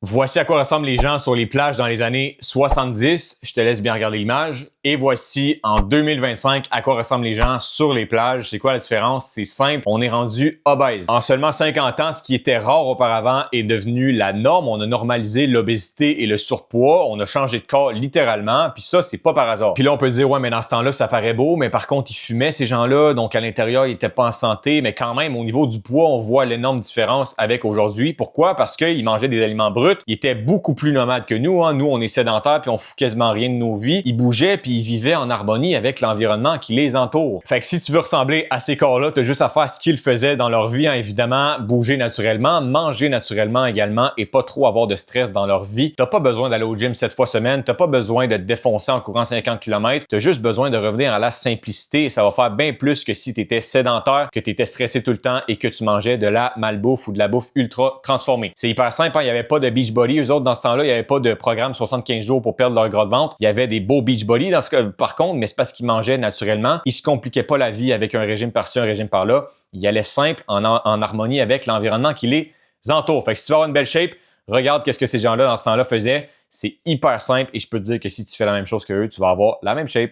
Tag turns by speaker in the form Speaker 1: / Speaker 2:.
Speaker 1: Voici à quoi ressemblent les gens sur les plages dans les années 70. Je te laisse bien regarder l'image. Et voici en 2025 à quoi ressemblent les gens sur les plages. C'est quoi la différence? C'est simple, on est rendu obèse. En seulement 50 ans, ce qui était rare auparavant est devenu la norme. On a normalisé l'obésité et le surpoids. On a changé de corps littéralement. Puis ça, c'est pas par hasard. Puis là, on peut dire, ouais, mais dans ce temps-là, ça paraît beau. Mais par contre, ils fumaient ces gens-là. Donc à l'intérieur, ils étaient pas en santé. Mais quand même, au niveau du poids, on voit l'énorme différence avec aujourd'hui. Pourquoi? Parce qu'ils mangeaient des aliments bruts. Ils étaient beaucoup plus nomades que nous. Hein. Nous, on est sédentaires puis on fout quasiment rien de nos vies. Ils bougeaient puis ils vivaient en harmonie avec l'environnement qui les entoure. Fait que si tu veux ressembler à ces corps-là, t'as juste à faire ce qu'ils faisaient dans leur vie. Hein. Évidemment, bouger naturellement, manger naturellement également et pas trop avoir de stress dans leur vie. T'as pas besoin d'aller au gym 7 fois semaine. T'as pas besoin de te défoncer en courant 50 km. T'as juste besoin de revenir à la simplicité et ça va faire bien plus que si t'étais sédentaire, que t'étais stressé tout le temps et que tu mangeais de la malbouffe ou de la bouffe ultra transformée. C'est hyper simple. Hein. Il y avait pas de Beachbody. Eux autres, dans ce temps-là, il n'y avait pas de programme 75 jours pour perdre leur gras de ventre. Il y avait des beaux Beachbody dans ce cas, par contre, mais c'est parce qu'ils mangeaient naturellement. Ils se compliquaient pas la vie avec un régime par-ci, un régime par-là. Ils allaient simple en harmonie avec l'environnement qui les entoure. Fait que si tu veux avoir une belle shape, regarde qu'est-ce que ces gens-là dans ce temps-là faisaient. C'est hyper simple et je peux te dire que si tu fais la même chose que eux, tu vas avoir la même shape.